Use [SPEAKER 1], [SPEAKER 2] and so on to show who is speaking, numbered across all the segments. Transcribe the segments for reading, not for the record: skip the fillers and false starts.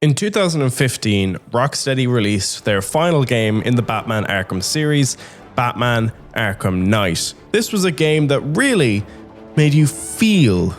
[SPEAKER 1] In 2015, Rocksteady released their final game in the Batman Arkham series, Batman Arkham Knight. This was a game that really made you feel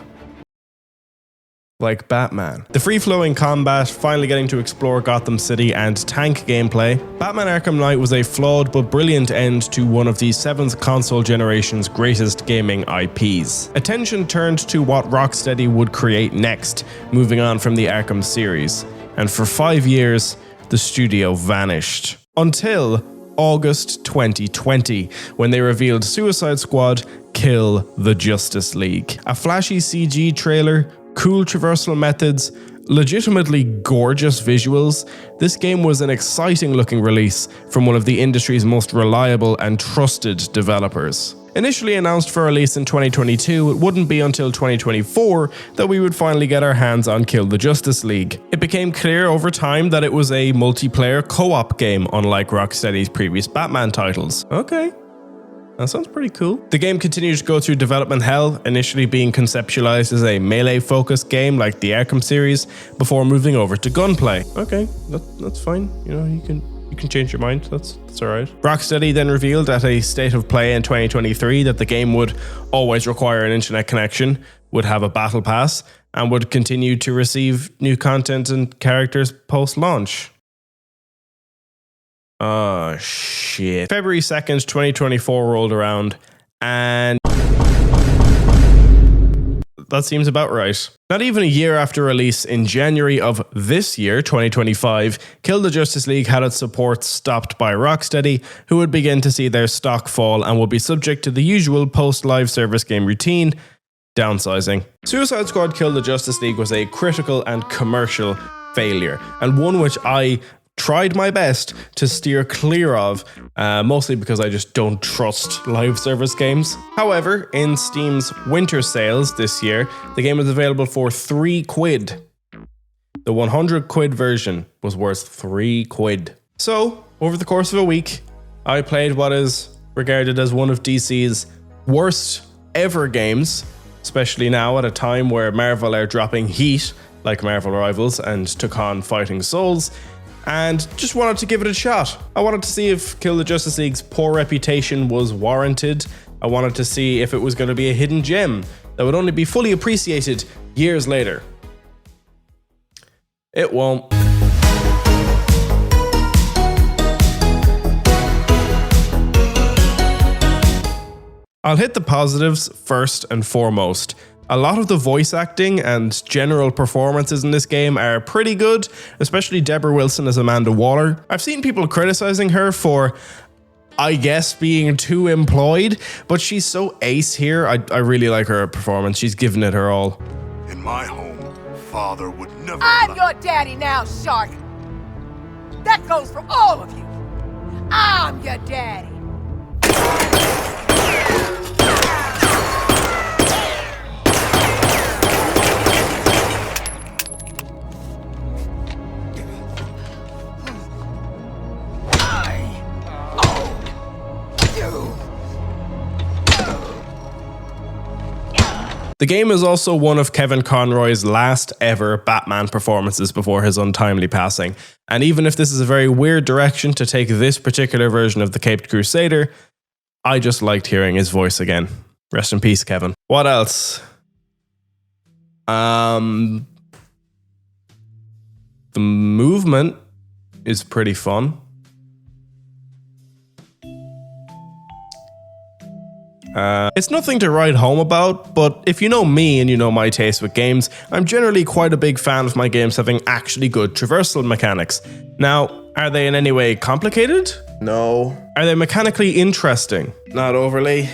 [SPEAKER 1] like Batman. The free-flowing combat, finally getting to explore Gotham City, and tank gameplay. Batman Arkham Knight was a flawed but brilliant end to one of the 7th console generation's greatest gaming IPs. Attention turned to what Rocksteady would create next, moving on from the Arkham series. And for 5 years, the studio vanished. Until August 2020, when they revealed Suicide Squad: Kill the Justice League. A flashy CG trailer, cool traversal methods, legitimately gorgeous visuals, this game was an exciting looking release from one of the industry's most reliable and trusted developers. Initially announced for release in 2022, it wouldn't be until 2024 that we would finally get our hands on Kill the Justice League. It became clear over time that it was a multiplayer co-op game, unlike Rocksteady's previous Batman titles. Okay. That sounds pretty cool. The game continued to go through development hell, initially being conceptualized as a melee-focused game like the Arkham series, before moving over to gunplay. Okay, that's fine. You know, you can change your mind. That's alright. Rocksteady then revealed at a State of Play in 2023 that the game would always require an internet connection, would have a battle pass, and would continue to receive new content and characters post-launch. Oh shit. February 2nd, 2024 rolled around, and that seems about right. Not even a year after release, in January of this year, 2025, Kill the Justice League had its support stopped by Rocksteady, who would begin to see their stock fall and would be subject to the usual post-live service game routine, downsizing. Suicide Squad: Kill the Justice League was a critical and commercial failure, and one which I tried my best to steer clear of, mostly because I just don't trust live service games. However, in Steam's winter sales this year, the game was available for £3. The 100 quid version was worth £3. So, over the course of a week, I played what is regarded as one of DC's worst ever games, especially now at a time where Marvel are dropping heat like Marvel Rivals and Tokon Fighting Souls, and just wanted to give it a shot. I wanted to see if Kill the Justice League's poor reputation was warranted. I wanted to see if it was going to be a hidden gem that would only be fully appreciated years later. It won't. I'll hit the positives first and foremost. A lot of the voice acting and general performances in this game are pretty good, especially Deborah Wilson as Amanda Waller. I've seen people criticizing her for, I guess, being too employed, but she's so ace here. I really like her performance. She's given it her all.
[SPEAKER 2] In my home, father would never...
[SPEAKER 3] I'm your daddy now, Shark. That goes for all of you. I'm your daddy.
[SPEAKER 1] The game is also one of Kevin Conroy's last ever Batman performances before his untimely passing, and even if this is a very weird direction to take this particular version of the Caped Crusader, I just liked hearing his voice again. Rest in peace, Kevin. What else? The movement is pretty fun. It's nothing to write home about, but if you know me and you know my taste with games, I'm generally quite a big fan of my games having actually good traversal mechanics. Now, are they in any way complicated? No. Are they mechanically interesting? Not overly.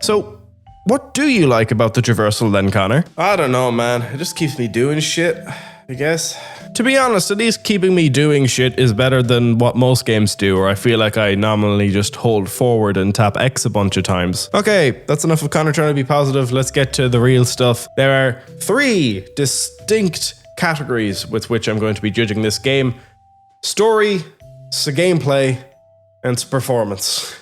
[SPEAKER 1] So, what do you like about the traversal then, Connor? I don't know, man. It just keeps me doing shit, I guess. To be honest, at least keeping me doing shit is better than what most games do, where I feel like I nominally just hold forward and tap X a bunch of times. Okay, that's enough of Connor trying to be positive. Let's get to the real stuff. There are 3 distinct categories with which I'm going to be judging this game: story, gameplay, and performance.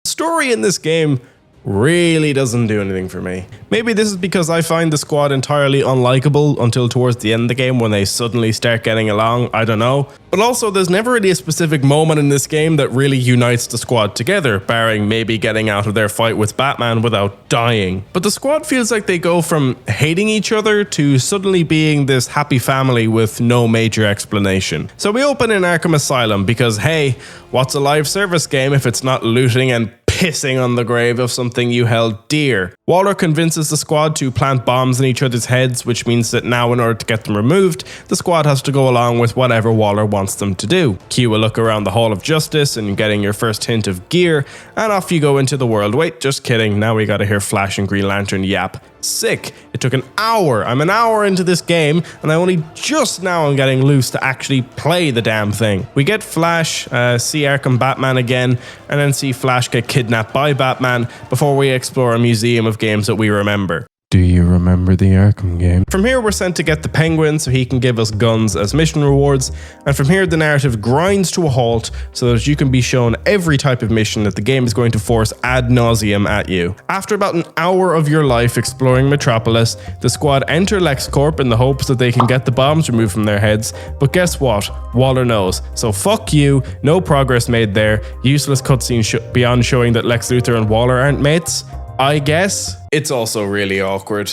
[SPEAKER 1] Story in this game really doesn't do anything for me. Maybe this is because I find the squad entirely unlikable until towards the end of the game when they suddenly start getting along, I don't know. But also there's never really a specific moment in this game that really unites the squad together, barring maybe getting out of their fight with Batman without dying. But the squad feels like they go from hating each other to suddenly being this happy family with no major explanation. So we open in Arkham Asylum because hey, what's a live service game if it's not looting and pissing on the grave of something you held dear? Waller convinces the squad to plant bombs in each other's heads, which means that now in order to get them removed, the squad has to go along with whatever Waller wants them to do. Cue a look around the Hall of Justice and getting your first hint of gear, and off you go into the world. Wait, just kidding, now we gotta hear Flash and Green Lantern yap. Sick. It took an hour. I'm an hour into this game, and I only just now am getting loose to actually play the damn thing. We get Flash, see Arkham Batman again, and then see Flash get kidnapped by Batman before we explore a museum of games that we remember. Do you remember the Arkham game? From here we're sent to get the Penguin so he can give us guns as mission rewards, and from here the narrative grinds to a halt so that you can be shown every type of mission that the game is going to force ad nauseum at you. After about an hour of your life exploring Metropolis, the squad enter LexCorp in the hopes that they can get the bombs removed from their heads, but guess what? Waller knows. So fuck you, no progress made there, useless cutscene beyond showing that Lex Luthor and Waller aren't mates. I guess. It's also really awkward.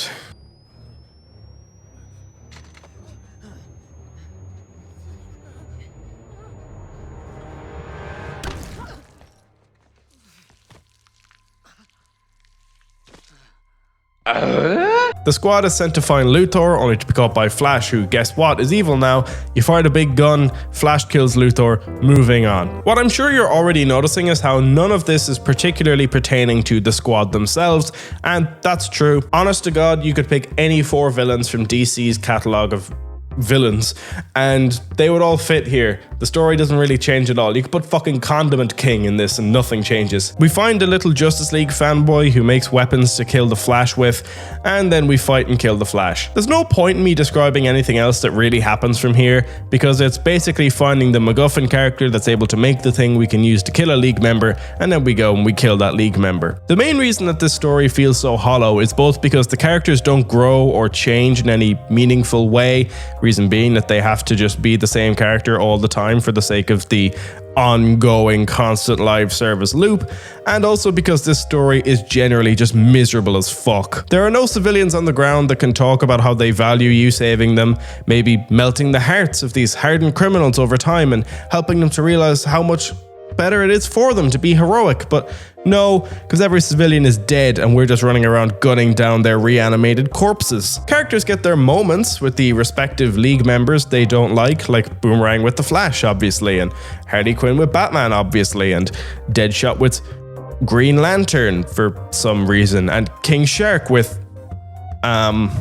[SPEAKER 1] The squad is sent to find Luthor, only to be caught by Flash, who, guess what, is evil now. You fired a big gun, Flash kills Luthor, moving on. What I'm sure you're already noticing is how none of this is particularly pertaining to the squad themselves, and that's true. Honest to God, you could pick any 4 villains from DC's catalogue of villains and they would all fit here. The story doesn't really change at all. You could put fucking Condiment King in this and nothing changes. We find a little Justice League fanboy who makes weapons to kill the Flash with, and then we fight and kill the Flash. There's no point in me describing anything else that really happens from here, because it's basically finding the MacGuffin character that's able to make the thing we can use to kill a League member, and then we go and we kill that League member. The main reason that this story feels so hollow is both because the characters don't grow or change in any meaningful way, reason being that they have to just be the same character all the time for the sake of the ongoing constant live service loop, and also because this story is generally just miserable as fuck. There are no civilians on the ground that can talk about how they value you saving them, maybe melting the hearts of these hardened criminals over time and helping them to realize how much better it is for them to be heroic. But no, because every civilian is dead and we're just running around gunning down their reanimated corpses. Characters get their moments with the respective League members they don't like Boomerang with the Flash, obviously, and Harley Quinn with Batman, obviously, and Deadshot with Green Lantern for some reason, and King Shark with, well,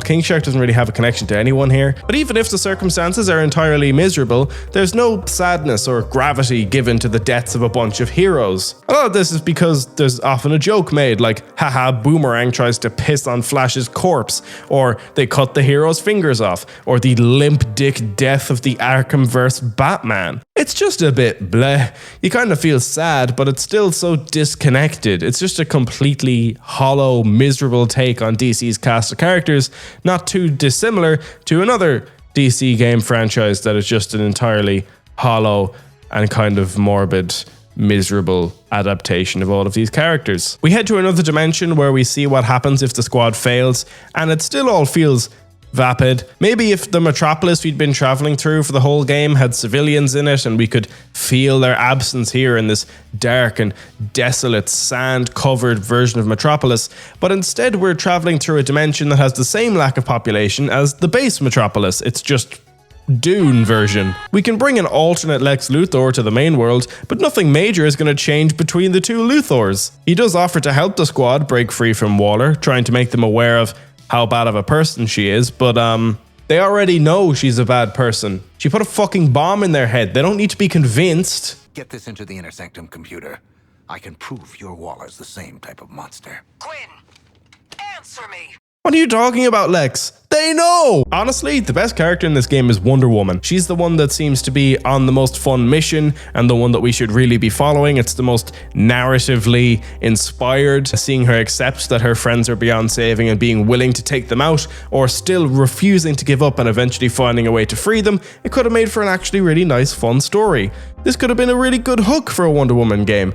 [SPEAKER 1] King Shark doesn't really have a connection to anyone here, but even if the circumstances are entirely miserable, there's no sadness or gravity given to the deaths of a bunch of heroes. A lot of this is because there's often a joke made, like, haha, Boomerang tries to piss on Flash's corpse, or they cut the hero's fingers off, or the limp dick death of the Arkhamverse Batman. It's just a bit bleh. You kind of feel sad, but it's still so disconnected. It's just a completely hollow, miserable take on DC's cast of characters, not too dissimilar to another DC game franchise that is just an entirely hollow and kind of morbid, miserable adaptation of all of these characters. We head to another dimension where we see what happens if the squad fails, and it still all feels vapid. Maybe if the Metropolis we'd been traveling through for the whole game had civilians in it and we could feel their absence here in this dark and desolate sand-covered version of Metropolis, but instead we're traveling through a dimension that has the same lack of population as the base Metropolis. It's just Dune version. We can bring an alternate Lex Luthor to the main world, but nothing major is going to change between the two Luthors. He does offer to help the squad break free from Waller, trying to make them aware of how bad of a person she is, but they already know she's a bad person. She put a fucking bomb in their head. They don't need to be convinced.
[SPEAKER 4] Get this into the Intersectum computer. I can prove your Waller's the same type of monster.
[SPEAKER 3] Quinn, answer me.
[SPEAKER 1] What are you talking about, Lex? They know! Honestly, the best character in this game is Wonder Woman. She's the one that seems to be on the most fun mission and the one that we should really be following. It's the most narratively inspired, seeing her accept that her friends are beyond saving and being willing to take them out, or still refusing to give up and eventually finding a way to free them. It could have made for an actually really nice, fun story. This could have been a really good hook for a Wonder Woman game.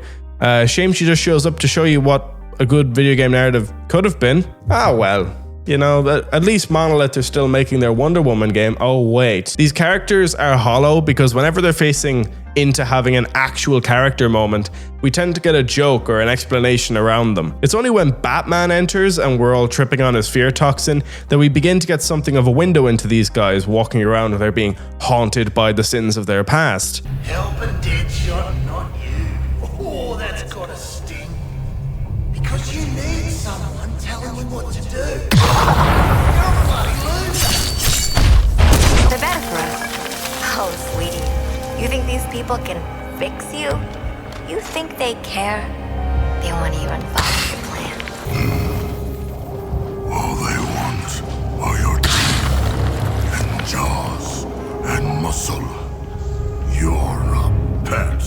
[SPEAKER 1] Shame she just shows up to show you what a good video game narrative could have been. Ah, well. You know, at least Monolith are still making their Wonder Woman game. Oh wait, these characters are hollow because whenever they're facing into having an actual character moment, we tend to get a joke or an explanation around them. It's only when Batman enters and we're all tripping on his fear toxin that we begin to get something of a window into these guys walking around and they're being haunted by the sins of their past.
[SPEAKER 5] Help a Deadshot, not you. Oh, that's gotta sting. Because you need someone telling you what to do.
[SPEAKER 6] They're better for us. Oh, sweetie. You think these people can fix you? You think they care? They won't even follow your plan.
[SPEAKER 2] All they want are your teeth and jaws and muscle. You're a pet,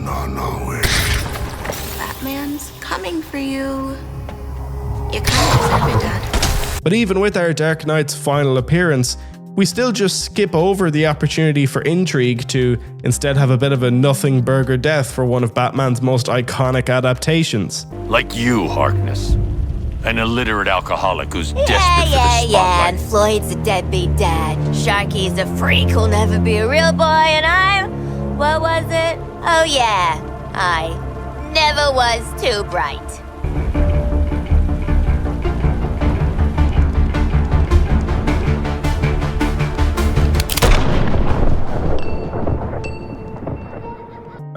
[SPEAKER 2] Nanawe.
[SPEAKER 6] Batman's coming for you. You kind of deserve it, Dad.
[SPEAKER 1] But even with our Dark Knight's final appearance, we still just skip over the opportunity for intrigue to instead have a bit of a nothing burger death for one of Batman's most iconic adaptations.
[SPEAKER 7] Like you, Harkness. An illiterate alcoholic who's desperate for the
[SPEAKER 6] Yeah,
[SPEAKER 7] spotlight.
[SPEAKER 6] and Floyd's a deadbeat dad. Sharky's a freak who'll never be a real boy, and I'm... What was it? Oh yeah, I never was too bright.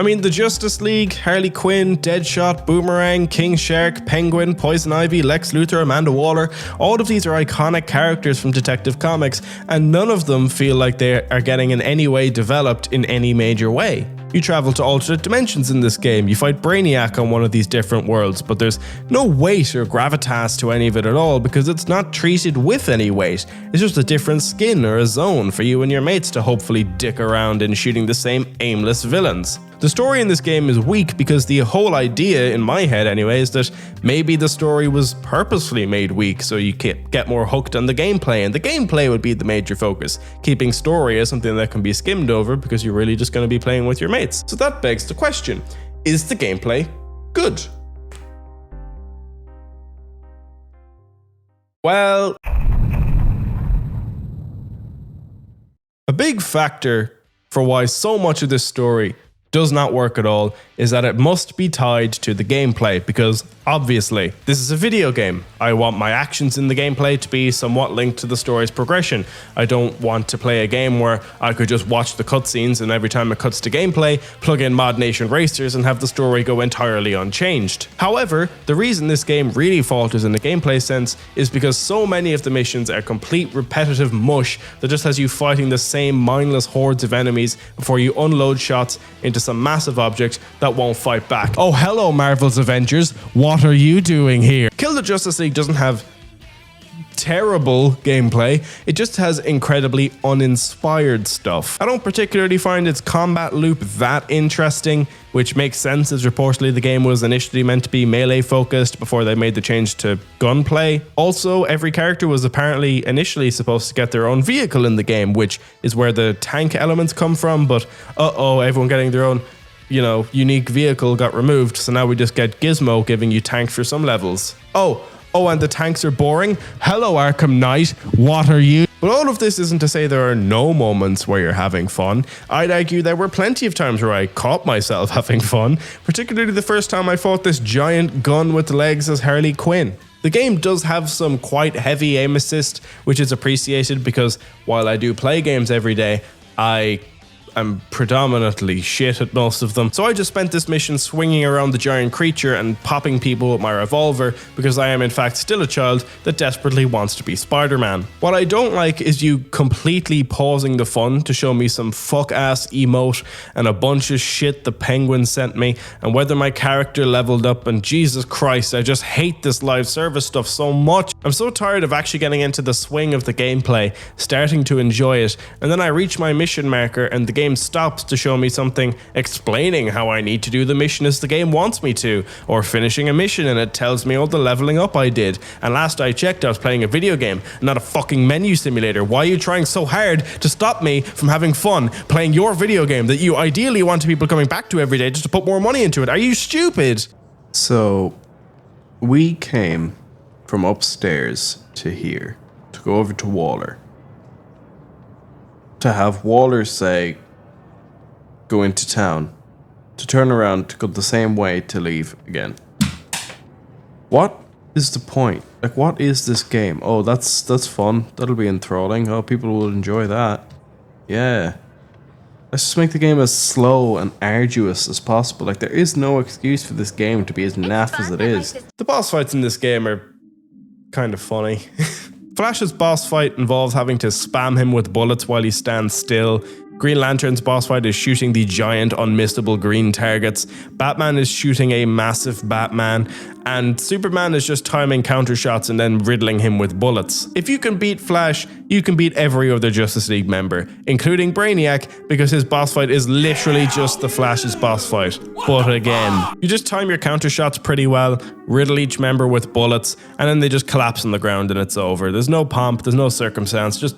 [SPEAKER 1] I mean, the Justice League, Harley Quinn, Deadshot, Boomerang, King Shark, Penguin, Poison Ivy, Lex Luthor, Amanda Waller, all of these are iconic characters from Detective Comics, and none of them feel like they are getting in any way developed in any major way. You travel to alternate dimensions in this game, you fight Brainiac on one of these different worlds, but there's no weight or gravitas to any of it at all because it's not treated with any weight. It's just a different skin or a zone for you and your mates to hopefully dick around in shooting the same aimless villains. The story in this game is weak because the whole idea, in my head anyway, is that maybe the story was purposefully made weak so you get more hooked on the gameplay, and the gameplay would be the major focus, keeping story as something that can be skimmed over because you're really just going to be playing with your mates. So that begs the question, is the gameplay good? Well, a big factor for why so much of this story does not work at all is that it must be tied to the gameplay, because obviously this is a video game. I want my actions in the gameplay to be somewhat linked to the story's progression. I don't want to play a game where I could just watch the cutscenes and every time it cuts to gameplay, plug in Mod Nation Racers and have the story go entirely unchanged. However, the reason this game really falters in the gameplay sense is because so many of the missions are complete repetitive mush that just has you fighting the same mindless hordes of enemies before you unload shots into some massive object that won't fight back. Oh, hello, Marvel's Avengers. What are you doing here? Kill the Justice League doesn't have terrible gameplay. It just has incredibly uninspired stuff. I don't particularly find its combat loop that interesting, which makes sense as reportedly the game was initially meant to be melee focused before they made the change to gunplay. Also, every character was apparently initially supposed to get their own vehicle in the game, which is where the tank elements come from, but everyone getting their own, unique vehicle got removed, so now we just get Gizmo giving you tanks for some levels. Oh, and the tanks are boring? Hello, Arkham Knight. What are you? But all of this isn't to say there are no moments where you're having fun. I'd argue there were plenty of times where I caught myself having fun, particularly the first time I fought this giant gun with legs as Harley Quinn. The game does have some quite heavy aim assist, which is appreciated because while I do play games every day, I I'm predominantly shit at most of them. So I just spent this mission swinging around the giant creature and popping people with my revolver because I am in fact still a child that desperately wants to be Spider-Man. What I don't like is you completely pausing the fun to show me some fuck-ass emote and a bunch of shit the Penguin sent me and whether my character leveled up, and Jesus Christ, I just hate this live service stuff so much. I'm so tired of actually getting into the swing of the gameplay, starting to enjoy it, and then I reach my mission marker and the game stops to show me something explaining how I need to do the mission as the game wants me to, or finishing a mission and it tells me all the leveling up I did. And last I checked, I was playing a video game, not a fucking menu simulator. Why are you trying so hard to stop me from having fun playing your video game that you ideally want people coming back to every day just to put more money into it? Are you stupid?
[SPEAKER 8] So, we came from upstairs to here to go over to Waller. To have Waller say, go into town, to turn around to go the same way to leave again. What is the point? Like, what is this game? Oh, that's fun. That'll be enthralling. Oh, people will enjoy that. Yeah. Let's just make the game as slow and arduous as possible. Like, there is no excuse for this game to be as naff as it is.
[SPEAKER 1] The boss fights in this game are kind of funny. Flash's boss fight involves having to spam him with bullets while he stands still. Green Lantern's boss fight is shooting the giant unmissable green targets. Batman is shooting a massive Batman. And Superman is just timing counter shots and then riddling him with bullets. If you can beat Flash, you can beat every other Justice League member, including Brainiac, because his boss fight is literally just the Flash's boss fight. But again, you just time your counter shots pretty well, riddle each member with bullets, and then they just collapse on the ground and it's over. There's no pomp, there's no circumstance, just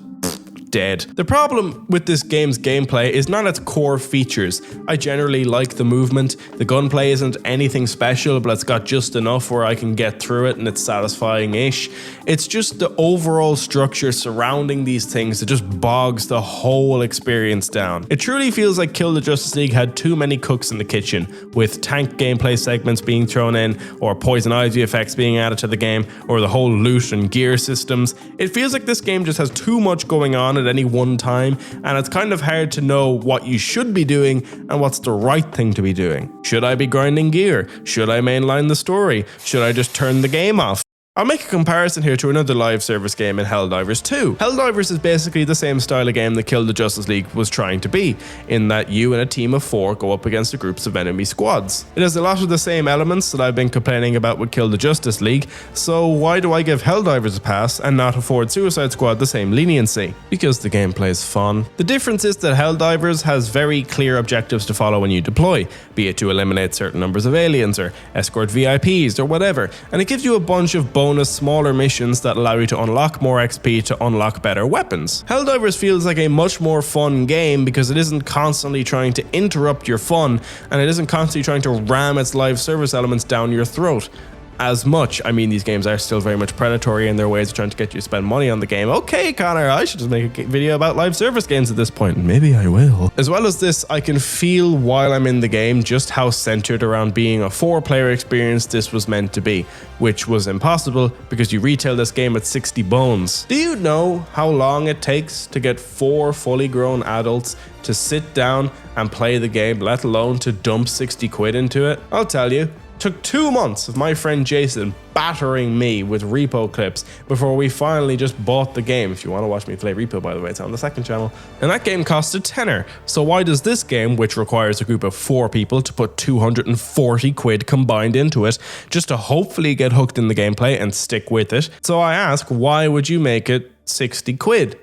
[SPEAKER 1] dead. The problem with this game's gameplay is not its core features. I generally like the movement. The gunplay isn't anything special, but it's got just enough where I can get through it and it's satisfying-ish. It's just the overall structure surrounding these things that just bogs the whole experience down. It truly feels like Kill the Justice League had too many cooks in the kitchen, with tank gameplay segments being thrown in, or poison ivy effects being added to the game, or the whole loot and gear systems. It feels like this game just has too much going on at any one time, and it's kind of hard to know what you should be doing and what's the right thing to be doing. Should I be grinding gear? Should I mainline the story? Should I just turn the game off? I'll make a comparison here to another live service game in Helldivers 2. Helldivers is basically the same style of game that Kill the Justice League was trying to be, in that you and a team of 4 go up against groups of enemy squads. It has a lot of the same elements that I've been complaining about with Kill the Justice League, so why do I give Helldivers a pass and not afford Suicide Squad the same leniency? Because the gameplay is fun. The difference is that Helldivers has very clear objectives to follow when you deploy, be it to eliminate certain numbers of aliens or escort VIPs or whatever, and it gives you a bunch of bonus smaller missions that allow you to unlock more XP to unlock better weapons. Helldivers feels like a much more fun game because it isn't constantly trying to interrupt your fun, and it isn't constantly trying to ram its live service elements down your throat as much. I mean, these games are still very much predatory in their ways of trying to get you to spend money on the game. Okay, Connor, I should just make a video about live service games at this point. Maybe I will. As well as this, I can feel while I'm in the game just how centered around being a 4-player experience this was meant to be, which was impossible because you retail this game at 60 bones. Do you know how long it takes to get 4 fully grown adults to sit down and play the game, let alone to dump 60 quid into it? I'll tell you. Took 2 months of my friend Jason battering me with repo clips before we finally just bought the game. If you want to watch me play repo, by the way, it's on the second channel. And that game cost a tenner. So why does this game, which requires a group of 4 people to put 240 quid combined into it, just to hopefully get hooked in the gameplay and stick with it? So I ask, why would you make it 60 quid?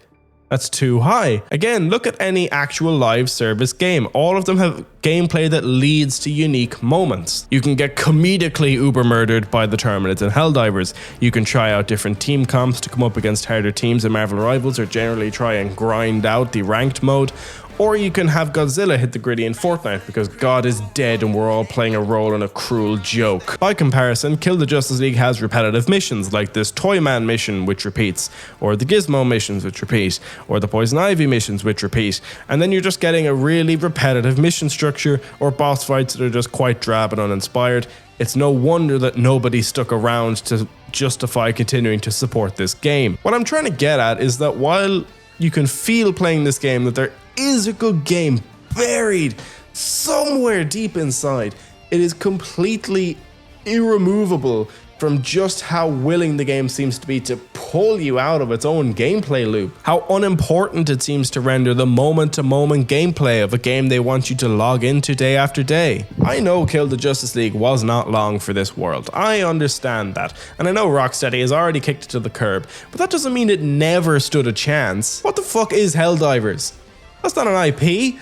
[SPEAKER 1] That's too high. Again, look at any actual live service game. All of them have gameplay that leads to unique moments. You can get comedically uber murdered by the Terminids and Helldivers. You can try out different team comps to come up against harder teams in Marvel Rivals, or generally try and grind out the ranked mode. Or you can have Godzilla hit the gritty in Fortnite because God is dead and we're all playing a role in a cruel joke. By comparison, Kill the Justice League has repetitive missions like this Toyman mission which repeats, or the Gizmo missions which repeat, or the Poison Ivy missions which repeat, and then you're just getting a really repetitive mission structure or boss fights that are just quite drab and uninspired. It's no wonder that nobody stuck around to justify continuing to support this game. What I'm trying to get at is that while you can feel playing this game that there is a good game buried somewhere deep inside. It is completely irremovable from just how willing the game seems to be to pull you out of its own gameplay loop. How unimportant it seems to render the moment-to-moment gameplay of a game they want you to log into day after day. I know Kill the Justice League was not long for this world. I understand that. And I know Rocksteady has already kicked it to the curb, but that doesn't mean it never stood a chance. What the fuck is Helldivers? That's not an IP.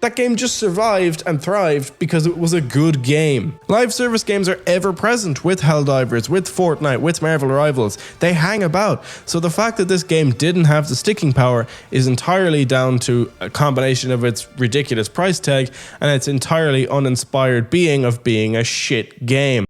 [SPEAKER 1] That game just survived and thrived because it was a good game. Live service games are ever present with Helldivers, with Fortnite, with Marvel Rivals. They hang about. So the fact that this game didn't have the sticking power is entirely down to a combination of its ridiculous price tag and its entirely uninspired being of being a shit game.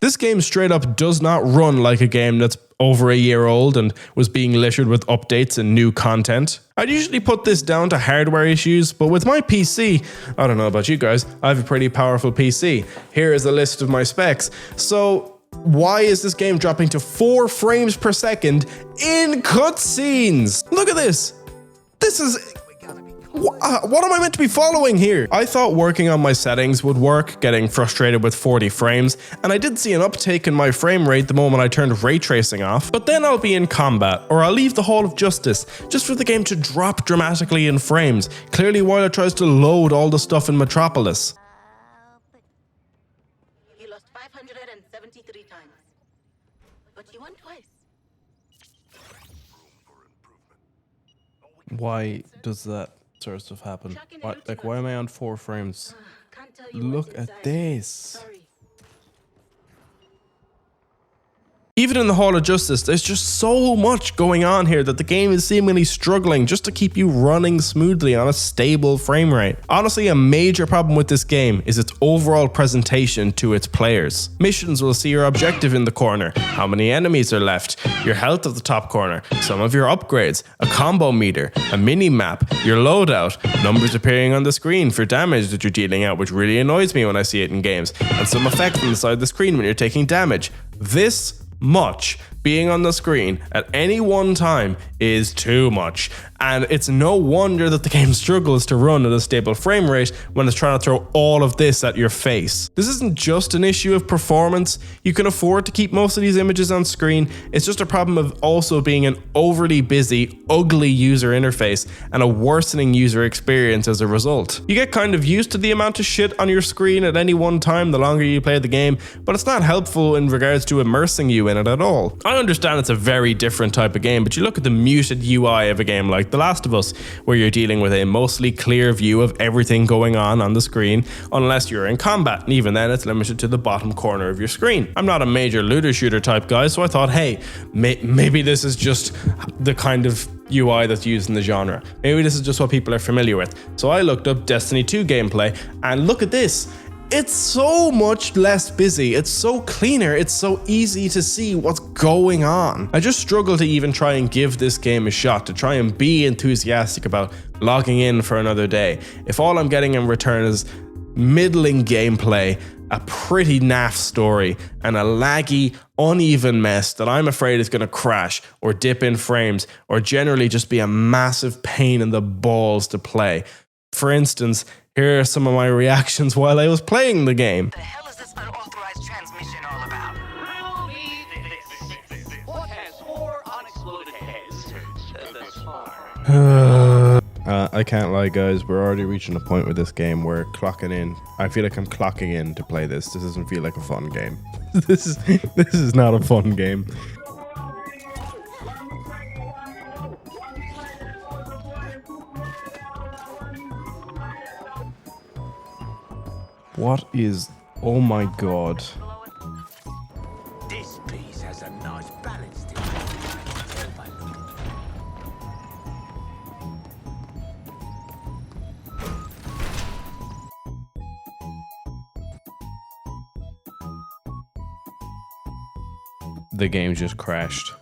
[SPEAKER 1] This game straight up does not run like a game that's over a year old and was being littered with updates and new content. I'd usually put this down to hardware issues, but with my PC, I don't know about you guys, I have a pretty powerful PC. Here is a list of my specs. So why is this game dropping to 4 frames per second in cutscenes? Look at this. This is... What am I meant to be following here? I thought working on my settings would work, getting frustrated with 40 frames, and I did see an uptake in my frame rate the moment I turned ray tracing off, but then I'll be in combat, or I'll leave the Hall of Justice, just for the game to drop dramatically in frames, clearly while it tries to load all the stuff in Metropolis.
[SPEAKER 9] You lost 573 times, but you won twice.
[SPEAKER 8] Why does that sort of stuff happen? What, like, why am I on 4 frames? Look at this.
[SPEAKER 1] Even in the Hall of Justice, there's just so much going on here that the game is seemingly struggling just to keep you running smoothly on a stable frame rate. Honestly, a major problem with this game is its overall presentation to its players. Missions will see your objective in the corner, how many enemies are left, your health at the top corner, some of your upgrades, a combo meter, a mini-map, your loadout, numbers appearing on the screen for damage that you're dealing out, which really annoys me when I see it in games, and some effect on the side of the screen when you're taking damage. This much being on the screen at any one time is too much, and it's no wonder that the game struggles to run at a stable frame rate when it's trying to throw all of this at your face. This isn't just an issue of performance. You can afford to keep most of these images on screen. It's just a problem of also being an overly busy, ugly user interface and a worsening user experience as a result. You get kind of used to the amount of shit on your screen at any one time the longer you play the game, but it's not helpful in regards to immersing you in it at all. I understand it's a very different type of game, but you look at the muted UI of a game like The Last of Us, where you're dealing with a mostly clear view of everything going on the screen, unless you're in combat, and even then it's limited to the bottom corner of your screen. I'm not a major looter shooter type guy, so I thought, hey, maybe this is just the kind of UI that's used in the genre. Maybe this is just what people are familiar with. So I looked up Destiny 2 gameplay, and look at this. It's so much less busy, it's so cleaner, it's so easy to see what's going on. I just struggle to even try and give this game a shot, to try and be enthusiastic about logging in for another day. If all I'm getting in return is middling gameplay, a pretty naff story, and a laggy, uneven mess that I'm afraid is going to crash or dip in frames or generally just be a massive pain in the balls to play. For instance, here are some of my reactions while I was playing the game.
[SPEAKER 9] The hell is this unauthorized transmission all about?
[SPEAKER 5] What has 4 unexploded heads? That's far.
[SPEAKER 8] I can't lie, guys. We're already reaching a point with this game where clocking in. I feel like I'm clocking in to play this. This doesn't feel like a fun game. This is not a fun game. What is... Oh my god.
[SPEAKER 5] This piece has a nice balance to it.
[SPEAKER 8] The game just crashed.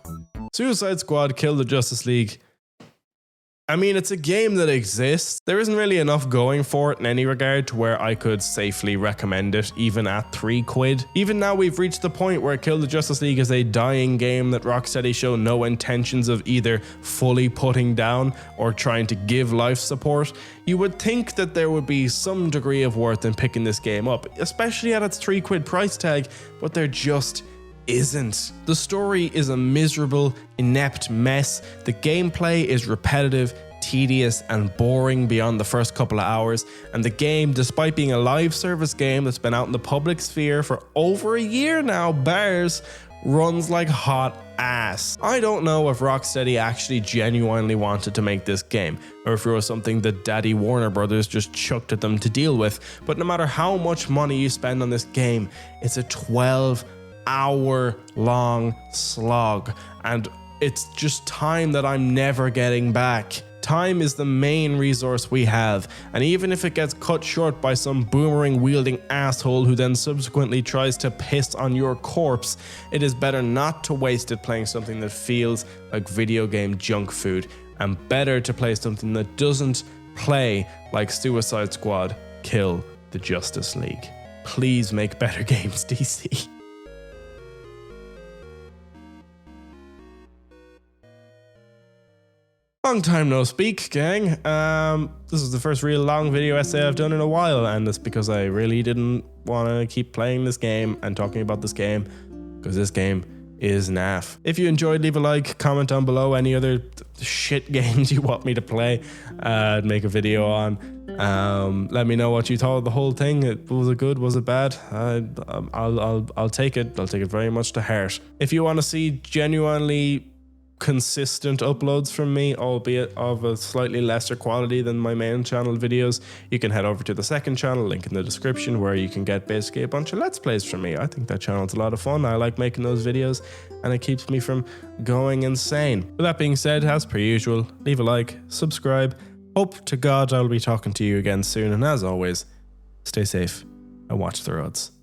[SPEAKER 1] Suicide Squad Kill the Justice League. I mean, it's a game that exists. There isn't really enough going for it in any regard to where I could safely recommend it, even at £3. Even now, we've reached the point where Kill the Justice League is a dying game that Rocksteady show no intentions of either fully putting down or trying to give life support. You would think that there would be some degree of worth in picking this game up, especially at its £3 price tag, but there just isn't. The story is a miserable, inept mess. The gameplay is repetitive, tedious, and boring beyond the first couple of hours, and the game, despite being a live service game that's been out in the public sphere for over a year now, bars, runs like hot ass. I don't know if Rocksteady actually genuinely wanted to make this game, or if it was something that Daddy Warner Brothers just chucked at them to deal with, but no matter how much money you spend on this game, it's a 12-hour-long slog, and it's just time that I'm never getting back. Time is the main resource we have, and even if it gets cut short by some boomerang-wielding asshole who then subsequently tries to piss on your corpse, it is better not to waste it playing something that feels like video game junk food, and better to play something that doesn't play like Suicide Squad Kill the Justice League. Please make better games, DC. Long time no speak, gang. This is the first real long video essay I've done in a while, and it's because I really didn't want to keep playing this game and talking about this game, because this game is naff. If you enjoyed, leave a like, comment down below any other shit games you want me to play, make a video on. Let me know what you thought of the whole thing. Was it good? Was it bad? I'll take it. I'll take it very much to heart. If you want to see genuinely consistent uploads from me, albeit of a slightly lesser quality than my main channel videos, you can head over to the second channel, link in the description, where you can get basically a bunch of Let's Plays from me. I think that channel's a lot of fun. I like making those videos, and it keeps me from going insane. With that being said, as per usual, leave a like, subscribe. Hope to God I'll be talking to you again soon, and as always, stay safe and watch the roads.